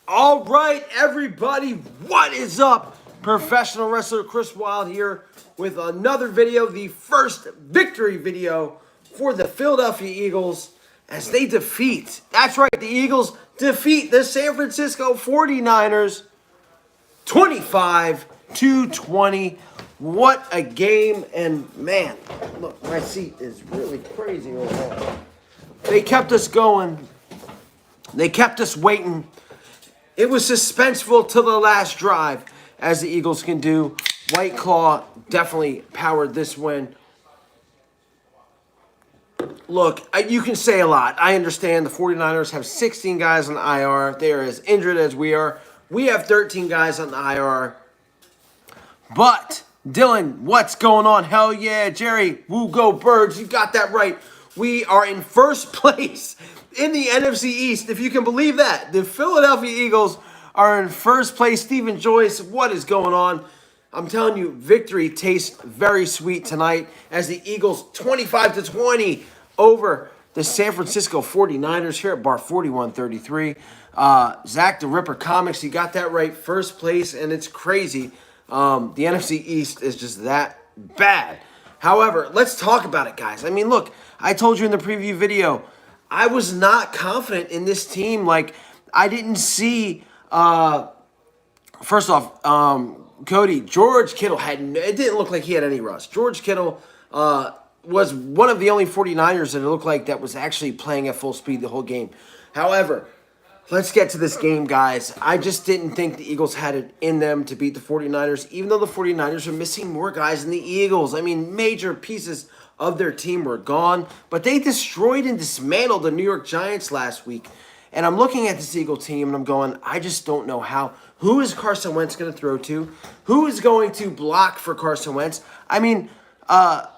All right, everybody, what is up? Professional wrestler Chris Wilde here with another video, the first victory video for the Philadelphia Eagles as they defeat, that's right, the Eagles defeat the San Francisco 49ers 25-20. What a game, and man, look, my seat is really crazy right now. They kept us going. They kept us waiting. It was suspenseful till the last drive, as the Eagles can do. White Claw definitely powered this win. Look, you can say a lot. I understand the 49ers have 16 guys on the IR. They are as injured as we are. We have 13 guys on the IR. But, Dylan, what's going on? Hell yeah, Gerry, woo go Birds. You got that right. We are in first place in the NFC East, if you can believe that. The Philadelphia Eagles are in first place. Stephen Joyce, what is going on? I'm telling you, victory tastes very sweet tonight as the Eagles 25-20 over the San Francisco 49ers here at Bar 4133. Zach the Ripper Comics, you got that right. First place, and it's crazy. The NFC East is just that bad. However, let's talk about it, guys. I mean, look, I told you in the preview video, I was not confident in this team. Like, I didn't see, first off, Cody, George Kittle it didn't look like he had any rust. George Kittle was one of the only 49ers that it looked like that was actually playing at full speed the whole game. However, let's get to this game, guys. I just didn't think the Eagles had it in them to beat the 49ers, even though the 49ers are missing more guys than the Eagles. I mean, major pieces of their team were gone, but they destroyed and dismantled the New York Giants last week. And I'm looking at this Eagle team, and I'm going, I just don't know how. Who is Carson Wentz going to throw to? Who is going to block for Carson Wentz? I mean,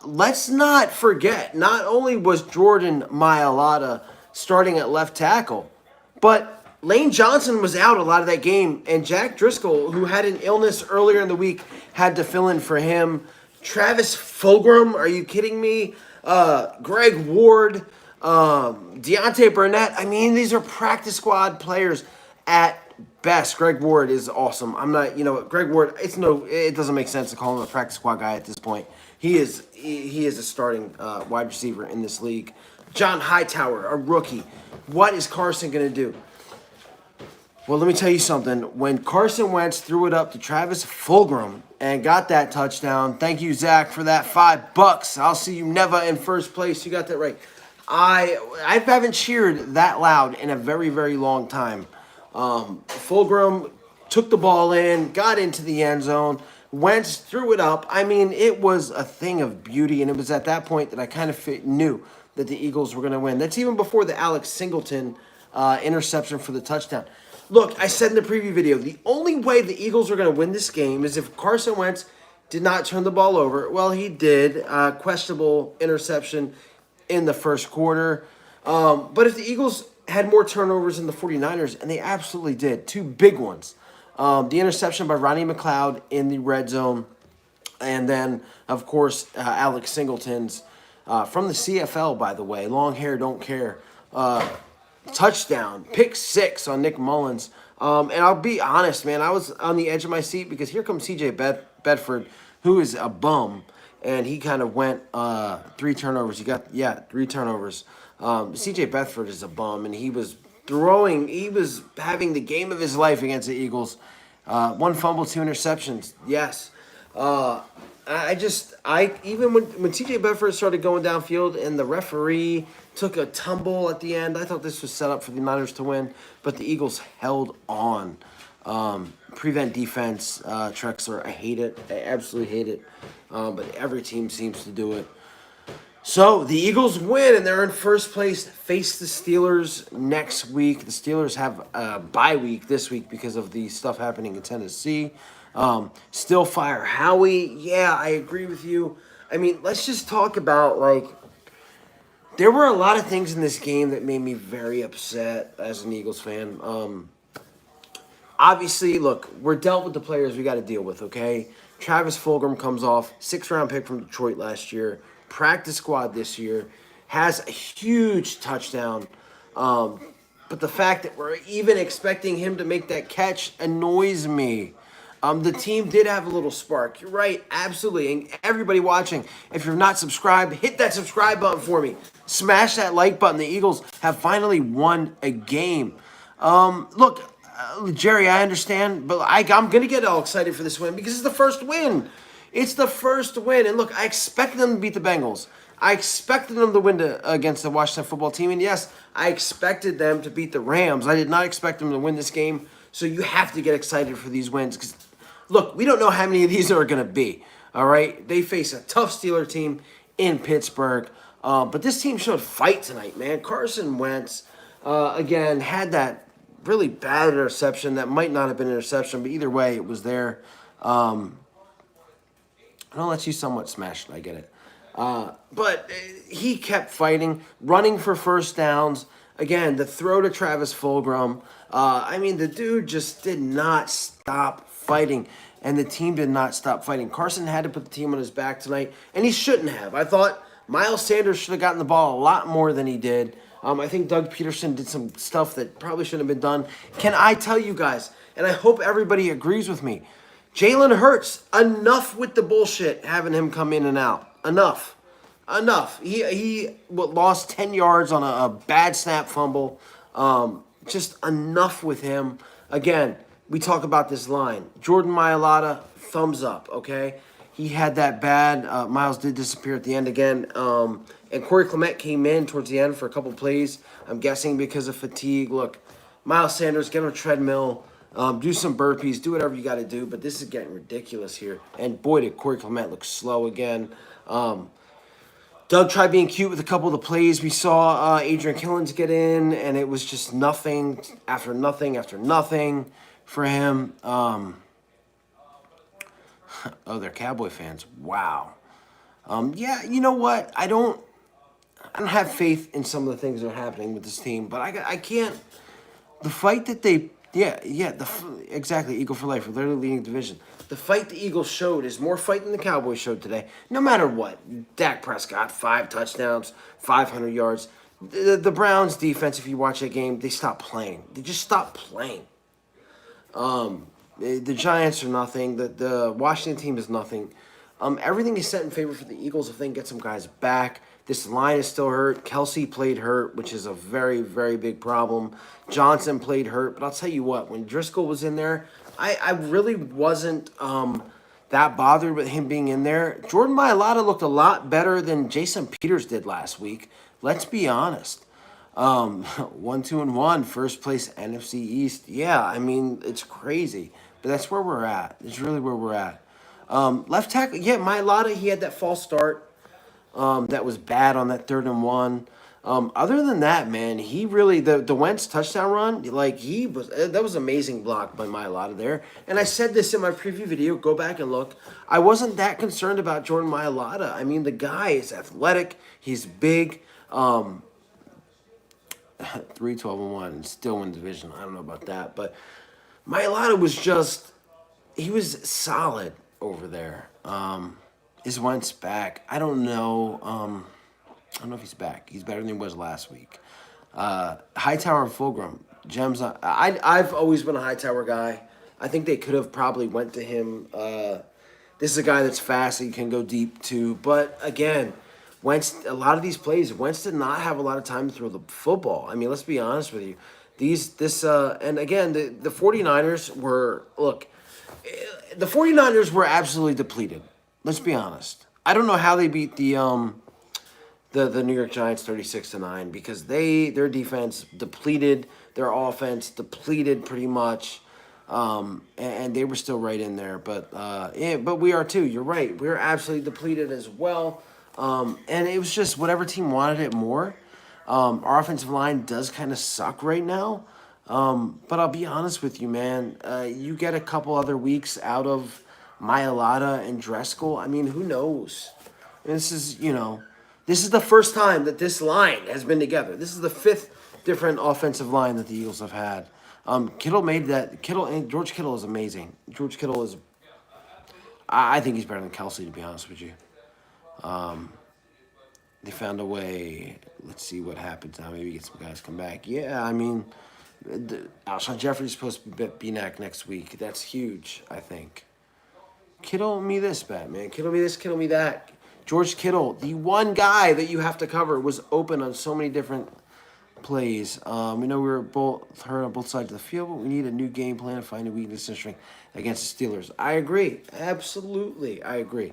let's not forget, not only was Jordan Mailata starting at left tackle, but Lane Johnson was out a lot of that game, and Jack Driscoll, who had an illness earlier in the week, had to fill in for him. Travis Fulgham, are you kidding me? Greg Ward, Deontay Burnett. I mean, these are practice squad players at best. Greg Ward is awesome. I'm not, Greg Ward, it doesn't make sense to call him a practice squad guy at this point. He is a starting wide receiver in this league. John Hightower, a rookie. What is Carson going to do? Well, let me tell you something. When Carson Wentz threw it up to Travis Fulgham and got that touchdown, thank you, Zach, for that $5. I'll see you never in first place. You got that right. I haven't cheered that loud in a very, very long time. Fulgham took the ball in, got into the end zone. Wentz threw it up. I mean, it was a thing of beauty, and it was at that point that I kind of knew that the Eagles were going to win. That's even before the Alex Singleton interception for the touchdown. Look, I said in the preview video, the only way the Eagles are going to win this game is if Carson Wentz did not turn the ball over. Well, he did. Questionable interception in the first quarter. But if the Eagles had more turnovers than the 49ers, and they absolutely did, two big ones. The interception by Ronnie McLeod in the red zone, and then, of course, Alex Singleton's, from the CFL, by the way, long hair, don't care, touchdown, pick 6 on Nick Mullins. And I'll be honest, man, I was on the edge of my seat because here comes C.J. Bedford, who is a bum, and he kind of went 3 turnovers. 3 turnovers. C.J. Bedford is a bum, and he was having the game of his life against the Eagles. 1 fumble, 2 interceptions. Yes. Even when C.J. Bedford started going downfield and the referee took a tumble at the end, I thought this was set up for the Niners to win, but the Eagles held on. Prevent defense, Trexler, I hate it. I absolutely hate it. But every team seems to do it. So the Eagles win, and they're in first place. Face the Steelers next week. The Steelers have a bye week this week because of the stuff happening in Tennessee. Still fire Howie. Yeah, I agree with you. I mean, let's just talk about, there were a lot of things in this game that made me very upset as an Eagles fan. Obviously, look, we're dealt with the players we got to deal with, okay? Travis Fulgham comes off, 6th-round pick from Detroit last year, practice squad this year, has a huge touchdown. but the fact that we're even expecting him to make that catch annoys me. The team did have a little spark. You're right, absolutely. And everybody watching, if you're not subscribed, hit that subscribe button for me. Smash that like button. The Eagles have finally won a game. Look, Gerry, I understand, but I'm going to get all excited for this win because it's the first win. It's the first win. And look, I expected them to beat the Bengals. I expected them to win against the Washington football team. And yes, I expected them to beat the Rams. I did not expect them to win this game. So you have to get excited for these wins because, look, we don't know how many of these are going to be. All right? They face a tough Steeler team in Pittsburgh. But this team showed fight tonight, man. Carson Wentz, again, had that really bad interception. That might not have been an interception, but either way, it was there. I don't let you somewhat smash it. I get it. But he kept fighting, running for first downs. Again, the throw to Travis Fulgham. The dude just did not stop fighting, and the team did not stop fighting. Carson had to put the team on his back tonight, and he shouldn't have. I thought Miles Sanders should have gotten the ball a lot more than he did. I think Doug Peterson did some stuff that probably shouldn't have been done. Can I tell you guys, and I hope everybody agrees with me, Jalen Hurts, enough with the bullshit having him come in and out. Enough. He lost 10 yards on a bad snap fumble. Just enough with him. Again, we talk about this line. Jordan Mailata, thumbs up, okay? He had that bad. Miles did disappear at the end again. And Corey Clement came in towards the end for a couple plays. I'm guessing because of fatigue. Look, Miles Sanders, get on a treadmill. Do some burpees. Do whatever you got to do. But this is getting ridiculous here. And boy, did Corey Clement look slow again. Doug tried being cute with a couple of the plays. We saw Adrian Killens get in, and it was just nothing after nothing after nothing for him. They're Cowboy fans. Wow. Yeah, you know what? I don't have faith in some of the things that are happening with this team, but I can't. The fight that they, exactly, Eagle for life. We're literally leading the division. The fight the Eagles showed is more fight than the Cowboys showed today. No matter what, Dak Prescott, 5 touchdowns, 500 yards. The Browns defense, if you watch that game, they stopped playing. They just stopped playing. The Giants are nothing. The Washington team is nothing. Everything is set in favor for the Eagles if they can get some guys back. This line is still hurt. Kelsey played hurt, which is a very, very big problem. Johnson played hurt. But I'll tell you what, when Driscoll was in there, I really wasn't that bothered with him being in there. Jordan Mailata looked a lot better than Jason Peters did last week. Let's be honest. 1-2-1, first place NFC East. Yeah, it's crazy. But that's where we're at. It's really where we're at. Left tackle, Mailata, he had that false start. That was bad on that 3rd and 1. Other than that, man, he really the Wentz touchdown run, that was amazing block by Mailata there. And I said this in my preview video. Go back and look. I wasn't that concerned about Jordan Mailata. The guy is athletic. He's big. 3-12-1 and still win division. I don't know about that, but Mailata he was solid over there. Is Wentz back? I don't know. I don't know if he's back. He's better than he was last week. Hightower and Fulgham. Gems. I've always been a Hightower guy. I think they could have probably went to him. This is a guy that's fast. He can go deep too. But again, Wentz, a lot of these plays, Wentz did not have a lot of time to throw the football. Let's be honest with you. And again, the 49ers were, the 49ers were absolutely depleted. Let's be honest. I don't know how they beat the New York Giants 36-9 because their defense depleted, their offense depleted pretty much, and they were still right in there. But but we are too. You're right. We're absolutely depleted as well. And it was just whatever team wanted it more. Our offensive line does kind of suck right now. But I'll be honest with you, man. You get a couple other weeks out of Mailata and Driscoll. Who knows? This is the first time that this line has been together. This is the 5th different offensive line that the Eagles have had. Kittle made that. George Kittle is amazing. George Kittle is. I think he's better than Kelsey, to be honest with you. They found a way. Let's see what happens now. Maybe get some guys come back. Yeah, I mean, Alshon Jeffrey's supposed to be back next week. That's huge, I think. Kittle me this, Batman. Kittle me this, Kittle me that. George Kittle, the one guy that you have to cover, was open on so many different plays. We know we were both hurt on both sides of the field, but we need a new game plan to find a weakness and strength against the Steelers. I agree. Absolutely, I agree.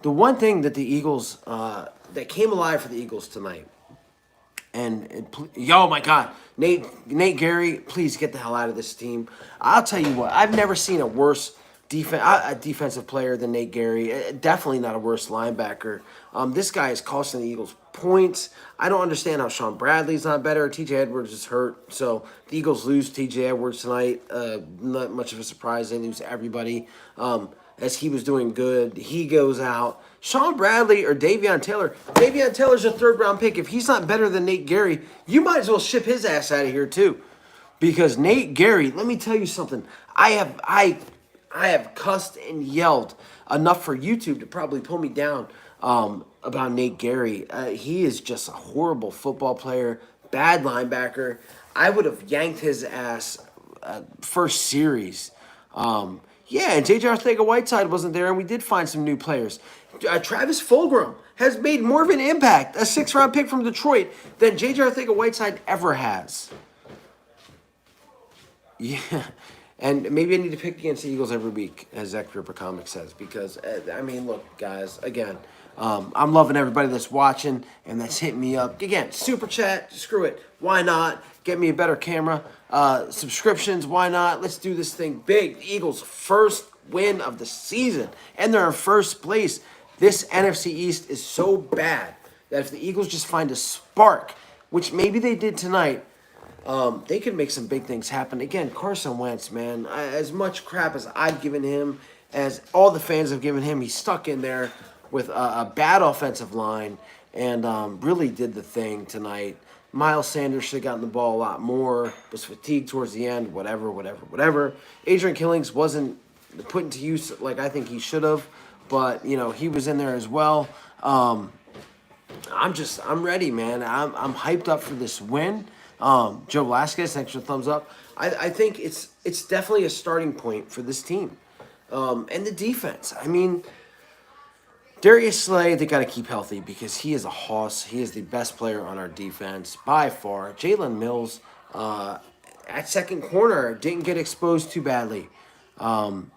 The one thing that the Eagles, that came alive for the Eagles tonight, oh my God, Nate Gerry, please get the hell out of this team. I'll tell you what, I've never seen a worse defensive player than Nate Gerry. Definitely not a worse linebacker. This guy is costing the Eagles points. I don't understand how Sean Bradley's not better. T.J. Edwards is hurt, so the Eagles lose T.J. Edwards tonight. Not much of a surprise. They lose everybody. As he was doing good, he goes out. Sean Bradley or Davion Taylor. Davion Taylor's a third-round pick. If he's not better than Nate Gerry, you might as well ship his ass out of here too. Because Nate Gerry, let me tell you something. I have cussed and yelled enough for YouTube to probably pull me down about Nate Gerry. He is just a horrible football player, bad linebacker. I would have yanked his ass first series. Yeah, and J.J. Arcega-Whiteside wasn't there, and we did find some new players. Travis Fulgham has made more of an impact, a 6th-round pick from Detroit, than J.J. Arcega-Whiteside ever has. Yeah, and maybe I need to pick against the Eagles every week, as Zach Ripper Comics says, because, I mean, look, guys, again, I'm loving everybody that's watching and that's hitting me up. Again, super chat, screw it. Why not? Get me a better camera. Subscriptions, why not? Let's do this thing big. The Eagles' first win of the season, and they're in first place. This NFC East is so bad that if the Eagles just find a spark, which maybe they did tonight, they could make some big things happen. Again, Carson Wentz, man, as much crap as I've given him, as all the fans have given him, he's stuck in there with a bad offensive line and really did the thing tonight. Miles Sanders should have gotten the ball a lot more, was fatigued towards the end, whatever. Adrian Killings wasn't put into use like I think he should have, but, you know, he was in there as well. I'm ready, man. I'm hyped up for this win. Joe Velasquez, extra thumbs up. I think it's definitely a starting point for this team. And the defense. I mean, Darius Slay, they got to keep healthy because he is a hoss. He is the best player on our defense by far. Jalen Mills at second corner didn't get exposed too badly. God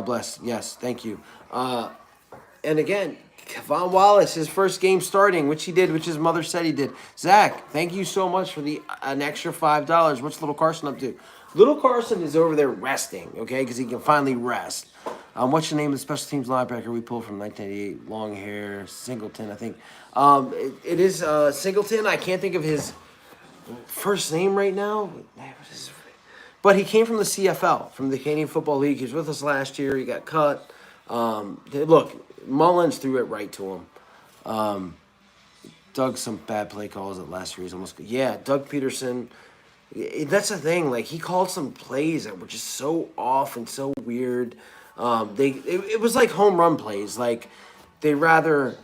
bless. Yes, thank you. And again, Kevon Wallace, his first game starting, which he did, which his mother said he did. Zach, thank you so much for an extra $5. What's Little Carson up to? Little Carson is over there resting, okay, because he can finally rest. What's the name of the special teams linebacker we pulled from 1988? Long hair, Singleton, I think. It is Singleton. I can't think of his first name right now. But he came from the CFL, from the Canadian Football League. He was with us last year. He got cut. Look, Mullins threw it right to him. Doug some bad play calls at last year. He's almost Doug Peterson. That's the thing. Like, he called some plays that were just so off and so weird. It was like home run plays. Like, they rather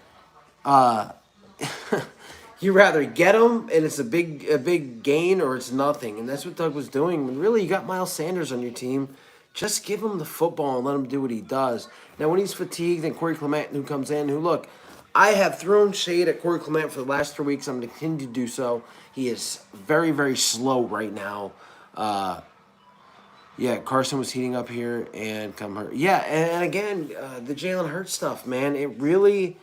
you rather get them and it's a big gain, or it's nothing. And that's what Doug was doing. When really you got Miles Sanders on your team, just give him the football and let him do what he does. Now, when he's fatigued, and Corey Clement, who comes in, look, I have thrown shade at Corey Clement for the last 3 weeks. I'm going to continue to do so. He is very, very slow right now. Carson was heating up here and come hurt. Yeah, and again, the Jalen Hurts stuff, man, it really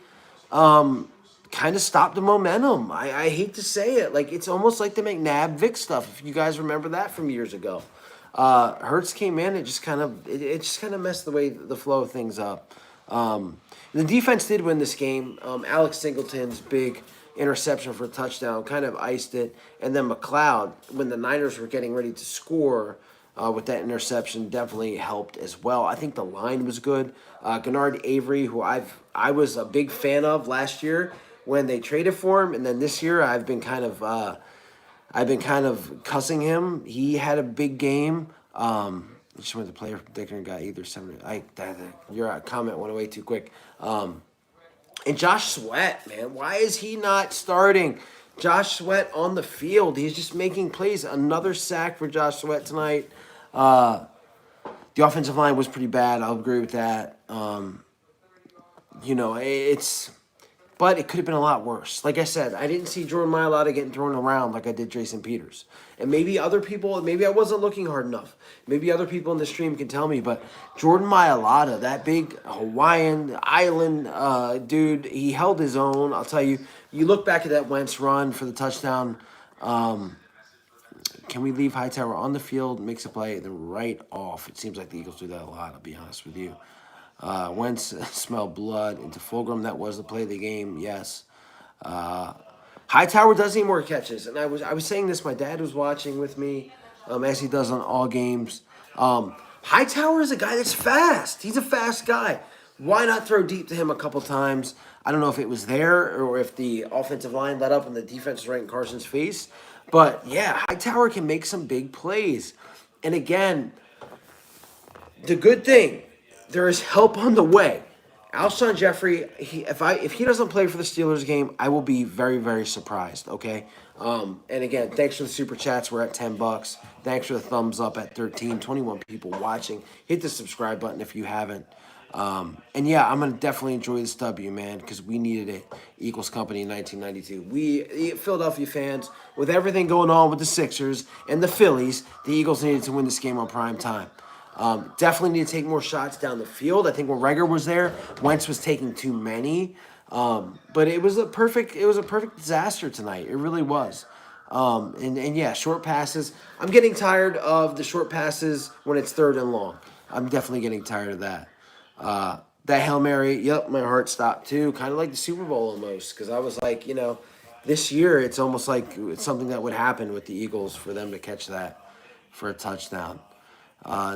kind of stopped the momentum. I hate to say it. Like, it's almost like the McNabb Vic stuff, if you guys remember that from years ago. Hurts came in, it just kind of messed the flow of things up. The defense did win this game. Alex Singleton's big interception for a touchdown kind of iced it. And then McLeod, when the Niners were getting ready to score with that interception, definitely helped as well. I think the line was good. Gennard Avery, who I was a big fan of last year when they traded for him, and then this year I've been kind of cussing him. He had a big game. Just went to player predictor and got either 7. Your comment went away too quick. And Josh Sweat, man, why is he not starting? Josh Sweat on the field. He's just making plays. Another sack for Josh Sweat tonight. The offensive line was pretty bad. I'll agree with that. It's but it could have been a lot worse. Like I said, I didn't see Jordan Mailata getting thrown around like I did Jason Peters. And maybe other people, maybe I wasn't looking hard enough. Maybe other people in the stream can tell me, but Jordan Mailata, that big Hawaiian island dude, he held his own. I'll tell you, you look back at that Wentz run for the touchdown. Can we leave Hightower on the field, makes a play, then right off? It seems like the Eagles do that a lot, I'll be honest with you. Wentz smelled blood into Fulgham. That was the play of the game, yes. Hightower does need more catches. And I was saying this, my dad was watching with me, as he does on all games. Hightower is a guy that's fast. He's a fast guy. Why not throw deep to him a couple times? I don't know if it was there or if the offensive line let up and the defense was right in Carson's face. But, yeah, Hightower can make some big plays. And, again, the good thing, there is help on the way. Alshon Jeffrey, if he doesn't play for the Steelers game, I will be very, very surprised, okay? And again, thanks for the super chats. We're at $10. Thanks for the thumbs up at 13. 21 people watching. Hit the subscribe button if you haven't. And yeah, I'm going to definitely enjoy this W, man, because we needed it. Eagles company in 1992. We, Philadelphia fans, with everything going on with the Sixers and the Phillies, the Eagles needed to win this game on prime time. Definitely need to take more shots down the field. I think when Reagor was there, Wentz was taking too many. But it was a perfect disaster tonight. It really was. And yeah, short passes. I'm getting tired of the short passes when it's third and long. I'm definitely getting tired of that. That Hail Mary, yep, my heart stopped too. Kind of like the Super Bowl almost, because I was like, this year it's almost like it's something that would happen with the Eagles for them to catch that for a touchdown.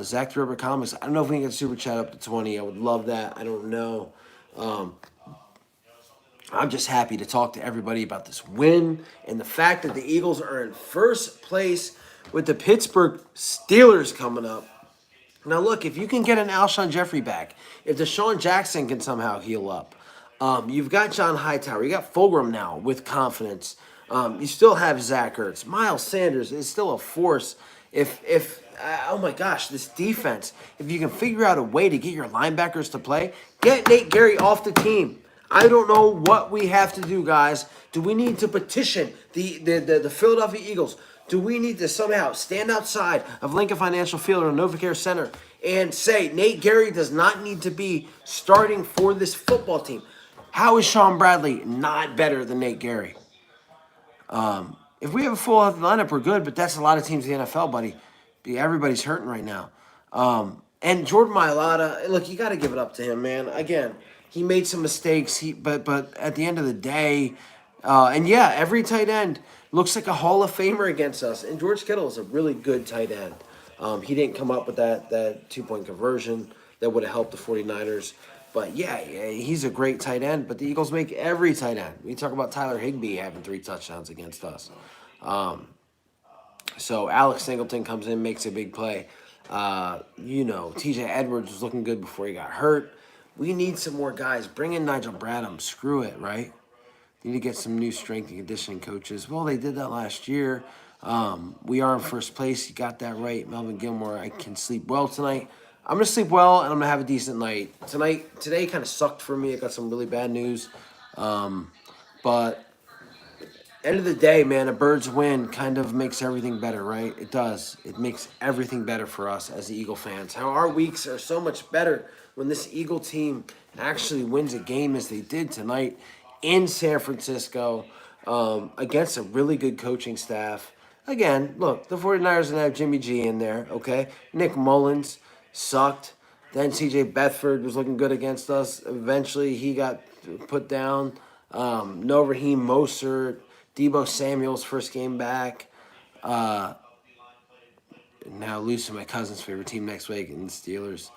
Zach the Rubber Comics, I don't know if we can get Super Chat up to 20. I would love that. I don't know. I'm just happy to talk to everybody about this win and the fact that the Eagles are in first place with the Pittsburgh Steelers coming up. Now, look, if you can get an Alshon Jeffrey back, if Deshaun Jackson can somehow heal up, you've got John Hightower. You got Fulgham now with confidence. You still have Zach Ertz. Miles Sanders is still a force. Oh my gosh, this defense, if you can figure out a way to get your linebackers to play, get Nate Gerry off the team. I don't know what we have to do, guys. Do we need to petition the Philadelphia Eagles? Do we need to somehow stand outside of Lincoln Financial Field or NovaCare Center and say Nate Gerry does not need to be starting for this football team? How is Sean Bradley not better than Nate Gerry? If we have a full healthy lineup, we're good, but that's a lot of teams in the NFL, buddy. Everybody's hurting right now. And Jordan Mailata, look, you got to give it up to him, man. Again, he made some mistakes, but at the end of the day, and yeah, every tight end looks like a Hall of Famer against us. And George Kittle is a really good tight end. He didn't come up with that two-point conversion that would have helped the 49ers. But yeah, he's a great tight end. But the Eagles make every tight end. We talk about Tyler Higbee having 3 touchdowns against us. So Alex Singleton comes in, makes a big play. TJ Edwards was looking good before he got hurt. We need some more guys. Bring in Nigel Bradham. Screw it, right? Need to get some new strength and conditioning coaches. Well, they did that last year. We are in first place. You got that right. Melvin Gilmore, I can sleep well tonight. I'm going to sleep well, and I'm going to have a decent night. Today kind of sucked for me. I got some really bad news. But end of the day, man, a Birds win kind of makes everything better, right? It does. It makes everything better for us as the Eagle fans. How our weeks are so much better when this Eagle team actually wins a game as they did tonight in San Francisco against a really good coaching staff. Again, look, the 49ers didn't have Jimmy G in there, okay? Nick Mullins sucked. Then C.J. Bedford was looking good against us. Eventually, he got put down. No Raheem Mostert. Debo Samuel's first game back. Now losing my cousin's favorite team next week in the Steelers.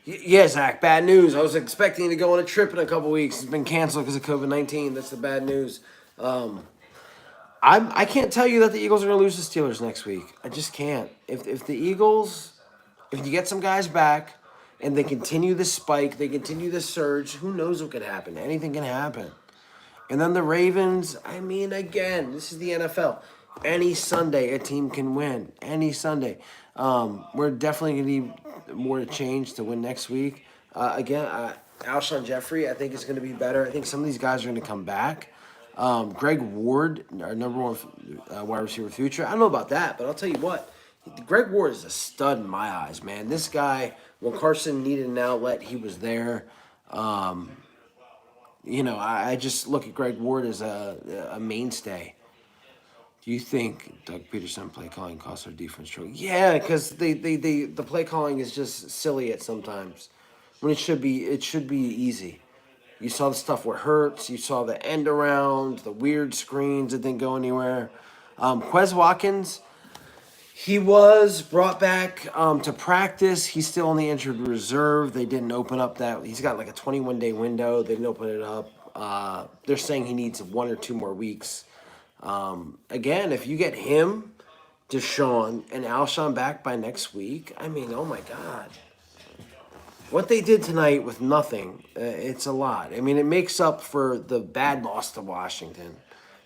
Yeah, Zach, bad news. I was expecting to go on a trip in a couple weeks. It's been canceled because of COVID-19. That's the bad news. I can't tell you that the Eagles are going to lose the Steelers next week. I just can't. If you get some guys back, and they continue the spike, they continue the surge, who knows what could happen? Anything can happen. And then the Ravens, I mean, again, this is the NFL. Any Sunday, a team can win. Any Sunday. We're definitely going to need more to change to win next week. Alshon Jeffrey, I think, is going to be better. I think some of these guys are going to come back. Greg Ward, our number one wide receiver future. I don't know about that, but I'll tell you what. Greg Ward is a stud in my eyes, man. This guy, when Carson needed an outlet, he was there. I just look at Greg Ward as a mainstay. Do you think Doug Peterson play calling costs our defense trouble? Yeah, because the play calling is just silly at sometimes. When it should be easy. You saw the stuff where Hurts. You saw the end around, the weird screens that didn't go anywhere. Quez Watkins, he was brought back to practice. He's still on the injured reserve. They didn't open up that. He's got like a 21-day window. They didn't open it up. They're saying he needs 1 or 2 more weeks. Again, if you get him, Deshaun, and Alshon back by next week, I mean, oh my God. What they did tonight with nothing, it's a lot. I mean, it makes up for the bad loss to Washington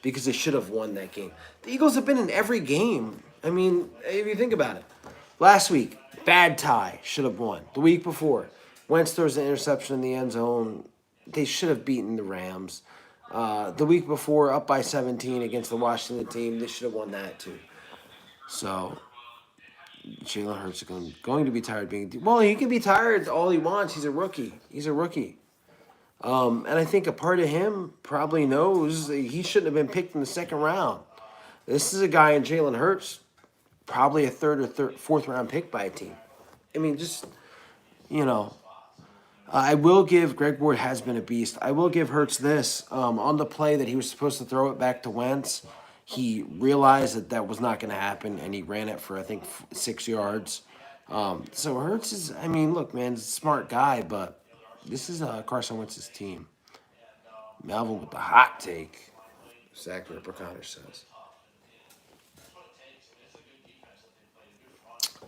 because they should have won that game. The Eagles have been in every game. I mean, if you think about it. Last week, bad tie, should have won. The week before, Wentz throws an interception in the end zone. They should have beaten the Rams. The week before, up by 17 against the Washington team, they should have won that too. So, Jalen Hurts is going to be tired being... Well, he can be tired all he wants. He's a rookie. And I think a part of him probably knows that he shouldn't have been picked in the second round. This is a guy in Jalen Hurts, probably a third or fourth round pick by a team. I mean, just, I will give Greg Ward has been a beast. I will give Hurts this. On the play that he was supposed to throw it back to Wentz, he realized that was not going to happen, and he ran it for, I think, 6 yards. So Hurts is, I mean, look, man, he's a smart guy, but this is Carson Wentz's team. Melvin with the hot take, Zach Ripper-Connor says.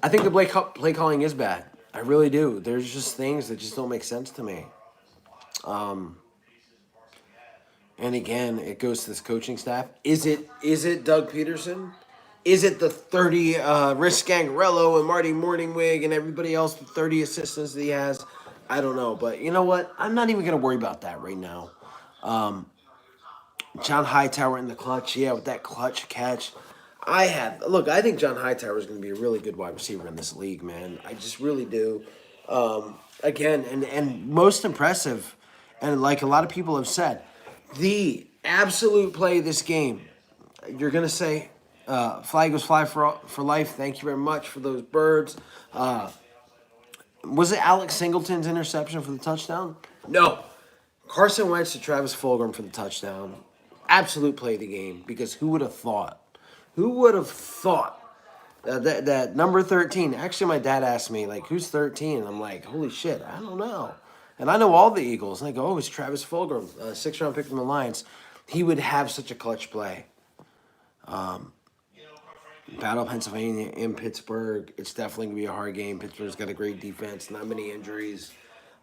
I think the play calling is bad. I really do. There's just things that just don't make sense to me. And again, it goes to this coaching staff. Is it Doug Peterson? Is it the 30 Rich Scangarello and Marty Morningwig and everybody else, the 30 assistants that he has? I don't know. But you know what? I'm not even going to worry about that right now. John Hightower in the clutch. Yeah, with that clutch catch. I think John Hightower is going to be a really good wide receiver in this league, man. I just really do. Again, and most impressive, and like a lot of people have said, the absolute play of this game, you're going to say, flag was fly for life. Thank you very much for those birds. Was it Alex Singleton's interception for the touchdown? No. Carson Wentz to Travis Fulgham for the touchdown. Absolute play of the game, because who would have thought? Who would have thought that number 13? Actually, my dad asked me, like, who's 13? And I'm like, holy shit, I don't know. And I know all the Eagles. And I go, oh, it's Travis Fulgham, 6th-round pick from the Lions. He would have such a clutch play. Battle of Pennsylvania in Pittsburgh. It's definitely going to be a hard game. Pittsburgh's got a great defense, not many injuries.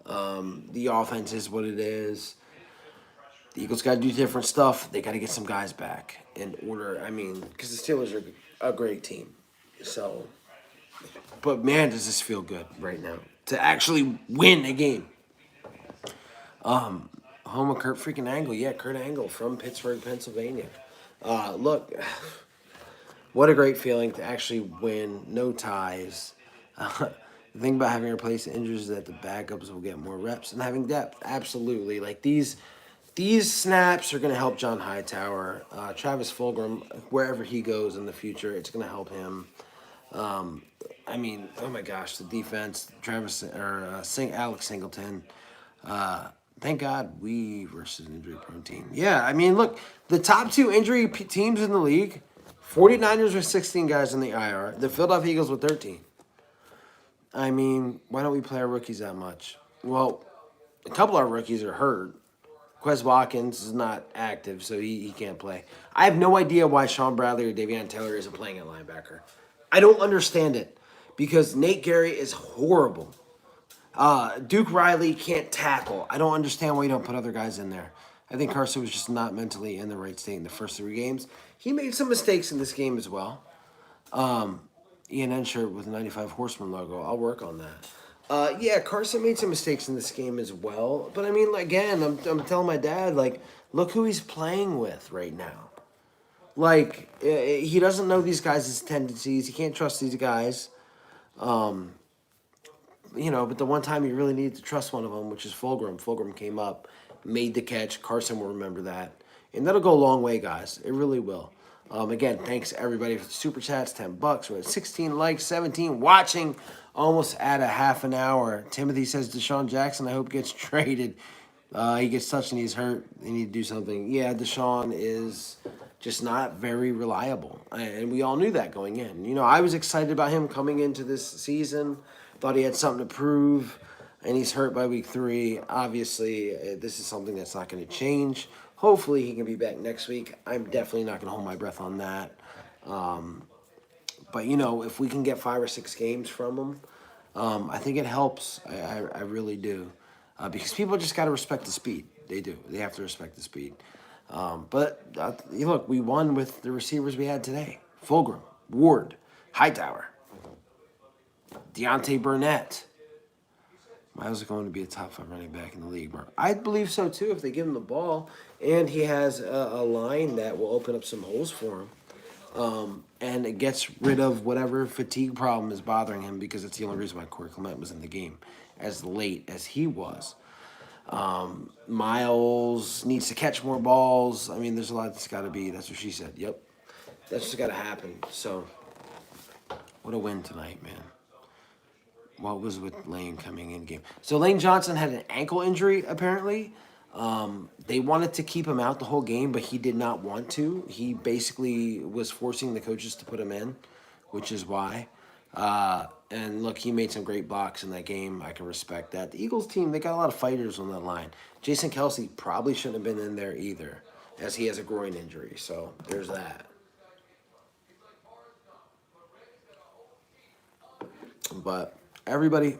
The offense is what it is. The Eagles got to do different stuff. They got to get some guys back in order. I mean, because the Steelers are a great team. So, but man, does this feel good right now to actually win a game. Home of Kurt freaking Angle. Yeah, Kurt Angle from Pittsburgh, Pennsylvania. Look, what a great feeling to actually win. No ties. The thing about having to replace injuries is that the backups will get more reps and having depth. Absolutely. Like these snaps are going to help John Hightower. Travis Fulgham, wherever he goes in the future, it's going to help him. I mean, oh my gosh, the defense, Alex Singleton. Thank God we versus an injury-prone team. Yeah, I mean, look, the top 2 injury teams in the league, 49ers with 16 guys in the IR, the Philadelphia Eagles with 13. I mean, why don't we play our rookies that much? Well, a couple of our rookies are hurt. Quez Watkins is not active, so he can't play. I have no idea why Sean Bradley or Davion Taylor isn't playing at linebacker. I don't understand it because Nate Gerry is horrible. Duke Riley can't tackle. I don't understand why you don't put other guys in there. I think Carson was just not mentally in the right state in the first 3 games. He made some mistakes in this game as well. ENN shirt with a 95 Horseman logo. I'll work on that. Yeah, Carson made some mistakes in this game as well. But I mean, again, I'm telling my dad, like, look who he's playing with right now. Like, he doesn't know these guys' tendencies. He can't trust these guys. But the one time you really needed to trust one of them, which is Fulgham. Fulgham came up, made the catch. Carson will remember that. And that'll go a long way, guys. It really will. Again, thanks everybody for the super chats. $10. We're at 16 likes, 17 watching, almost at a half an hour. Timothy says Deshaun Jackson, I hope gets traded. He gets touched and he's hurt. They need to do something. Yeah, Deshaun is just not very reliable, and we all knew that going in. I was excited about him coming into this season. Thought he had something to prove, and he's hurt by week 3. Obviously, this is something that's not going to change. Hopefully, he can be back next week. I'm definitely not going to hold my breath on that. But, if we can get 5 or 6 games from him, I think it helps. I really do. Because people just got to respect the speed. They do. They have to respect the speed. But look, we won with the receivers we had today. Fulgham, Ward, Hightower, Deontay Burnett. Miles is going to be a top 5 running back in the league, bro. I believe so, too, if they give him the ball. And he has a line that will open up some holes for him. And it gets rid of whatever fatigue problem is bothering him, because it's the only reason why Corey Clement was in the game as late as he was. Miles needs to catch more balls. I mean, there's a lot that's got to be. That's what she said. Yep. That's just got to happen. So, what a win tonight, man. What was with Lane coming in game? So Lane Johnson had an ankle injury, apparently. They wanted to keep him out the whole game, but he did not want to. He basically was forcing the coaches to put him in, which is why. And look, he made some great blocks in that game. I can respect that. The Eagles team, they got a lot of fighters on that line. Jason Kelsey probably shouldn't have been in there either, as he has a groin injury. So there's that. But everybody,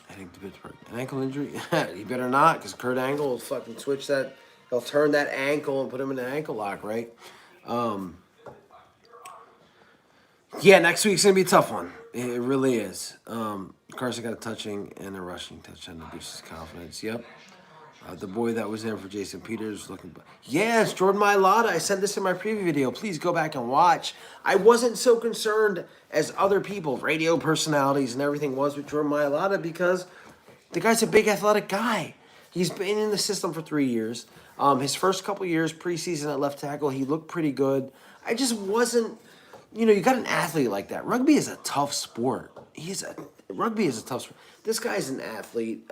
I think to Pittsburgh, an ankle injury? He better not, because Kurt Angle will fucking switch that. He'll turn that ankle and put him in an ankle lock, right? Yeah, next week's going to be a tough one. It really is. Carson got a touching and a rushing touchdown to boost his confidence. Yep. The boy that was there for Jason Peters looking. Yes, Jordan Mailata. I said this in my preview video. Please go back and watch. I wasn't so concerned as other people, radio personalities and everything was with Jordan Mailata, because the guy's a big athletic guy. He's been in the system for 3 years. His first couple years preseason at left tackle, he looked pretty good. I just wasn't. You got an athlete like that. Rugby is a tough sport. Rugby is a tough sport. This guy's an athlete.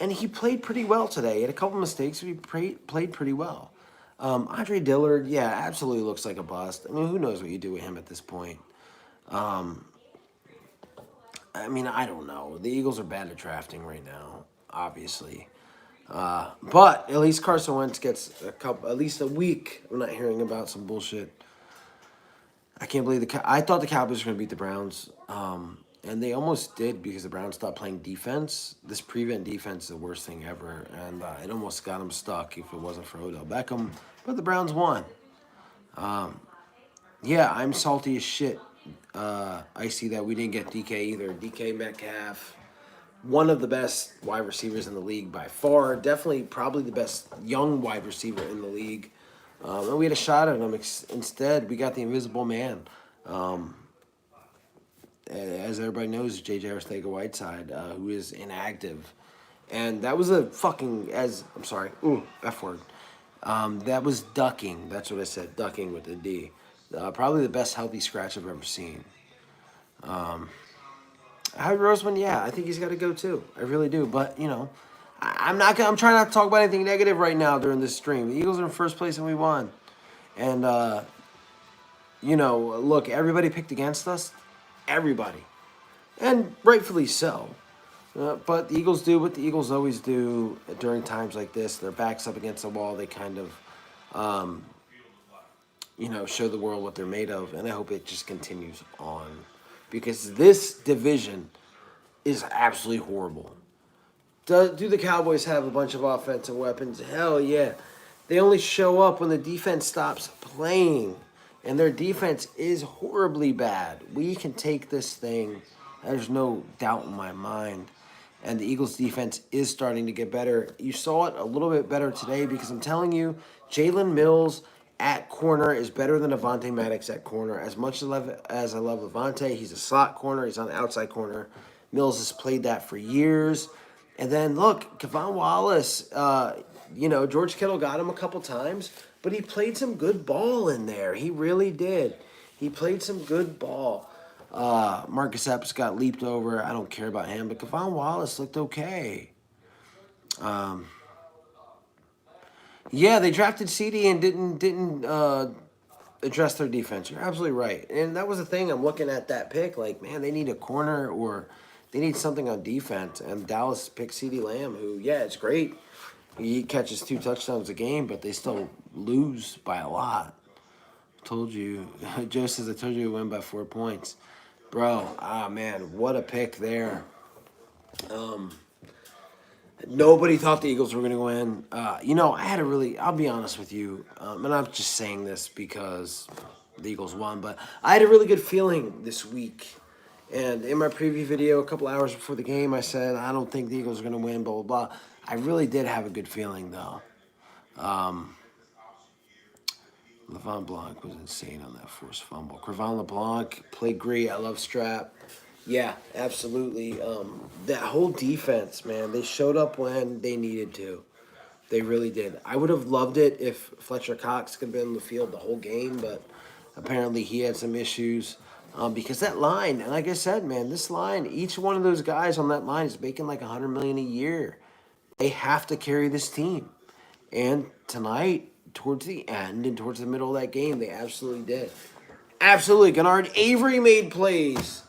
And he played pretty well today. He had a couple mistakes, but he played pretty well. Andre Dillard, yeah, absolutely looks like a bust. I mean, who knows what you do with him at this point? I mean, I don't know. The Eagles are bad at drafting right now, obviously. But at least Carson Wentz gets at least a week. I'm not hearing about some bullshit. I can't believe I thought the Cowboys were going to beat the Browns. And they almost did, because the Browns stopped playing defense. This prevent defense is the worst thing ever. And it almost got them stuck if it wasn't for Odell Beckham. But the Browns won. Yeah, I'm salty as shit. I see that we didn't get DK either. DK Metcalf, one of the best wide receivers in the league by far. Definitely probably the best young wide receiver in the league. And we had a shot at him. Instead, we got the invisible man. As everybody knows, J.J. Arcega-Whiteside, who is inactive. And that was F word. That was ducking. That's what I said, ducking with a D. Probably the best healthy scratch I've ever seen. Howie Roseman, yeah, I think he's got to go too. I really do. But, I'm trying not to talk about anything negative right now during this stream. The Eagles are in first place and we won. And, look, everybody picked against us. Everybody. And rightfully so. But the Eagles do what the Eagles always do during times like this. Their backs up against the wall. They kind of, show the world what they're made of. And I hope it just continues on. Because this division is absolutely horrible. Do the Cowboys have a bunch of offensive weapons? Hell yeah. They only show up when the defense stops playing. And their defense is horribly bad. We can take this thing. There's no doubt in my mind. And the Eagles' defense is starting to get better. You saw it a little bit better today because I'm telling you, Jalen Mills at corner is better than Avonte Maddox at corner. As much as I love Avonte, he's a slot corner. He's on the outside corner. Mills has played that for years. And then, look, Kevon Wallace, George Kittle got him a couple times, but he played some good ball in there. He really did. He played some good ball. Marcus Epps got leaped over. I don't care about him, but Kevon Wallace looked okay. Yeah, they drafted CD and didn't address their defense. You're absolutely right. And that was the thing. I'm looking at that pick like, man, they need a corner or they need something on defense. And Dallas picked CD Lamb, who, yeah, it's great. He catches 2 touchdowns a game, but they still lose by a lot. Told you. Joe says, I told you to win by 4 points. Bro, man, what a pick there. Nobody thought the Eagles were going to win. I'll be honest with you, and I'm just saying this because the Eagles won, but I had a really good feeling this week. And in my preview video, a couple hours before the game, I said, I don't think the Eagles are going to win, blah, blah, blah. I really did have a good feeling, though. Levon Blanc was insane on that forced fumble. Crevon LeBlanc played great. I love Strap. Yeah, absolutely. That whole defense, man, they showed up when they needed to. They really did. I would have loved it if Fletcher Cox could have been on the field the whole game, but apparently he had some issues. Because that line, and like I said, man, this line, each one of those guys on that line is making like $100 million a year. They have to carry this team. And tonight, towards the end and towards the middle of that game, they absolutely did. Absolutely. Gennard Avery made plays.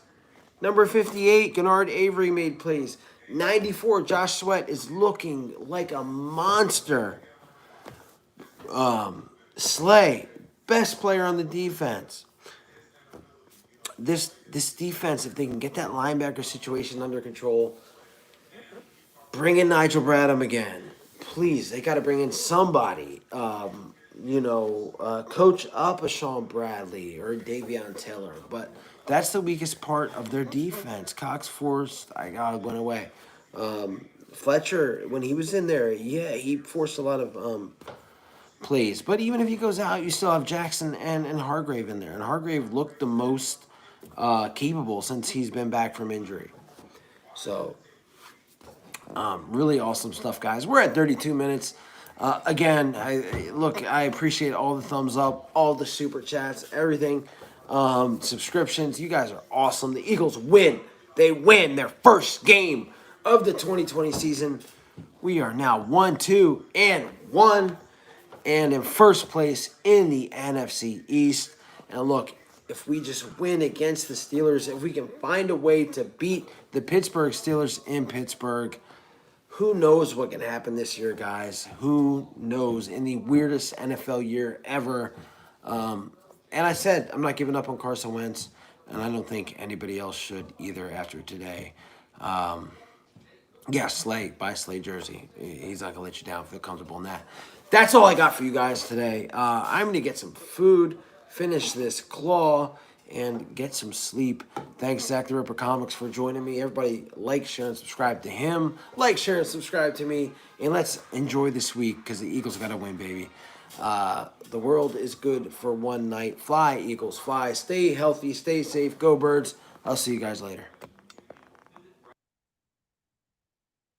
Number 58, Gennard Avery made plays. 94, Josh Sweat is looking like a monster. Slay, best player on the defense. This defense, if they can get that linebacker situation under control, bring in Nigel Bradham again. Please, they got to bring in somebody. Coach up a Sean Bradley or Davion Taylor. But that's the weakest part of their defense. Cox forced, went away. Fletcher, when he was in there, yeah, he forced a lot of plays. But even if he goes out, you still have Jackson and Hargrave in there. And Hargrave looked the most capable since he's been back from injury. So, really awesome stuff, guys. We're at 32 minutes. Again, I appreciate all the thumbs up, all the super chats, everything. Subscriptions. You guys are awesome. The Eagles win. They win their first game of the 2020 season. We are now 1-2-1 and in first place in the NFC East. And look, if we just win against the Steelers, if we can find a way to beat the Pittsburgh Steelers in Pittsburgh, who knows what can happen this year, guys? Who knows? In the weirdest NFL year ever. And I said I'm not giving up on Carson Wentz, and I don't think anybody else should either after today. Slay, buy Slay jersey. He's not going to let you down. Feel comfortable in that. That's all I got for you guys today. I'm going to get some food, finish this claw, and get some sleep. Thanks, Zach the Ripper Comics, for joining me. Everybody like, share, and subscribe to him. Like, share, and subscribe to me. And let's enjoy this week because the Eagles got to win, baby. The world is good for one night. Fly, Eagles, fly. Stay healthy. Stay safe. Go, Birds. I'll see you guys later.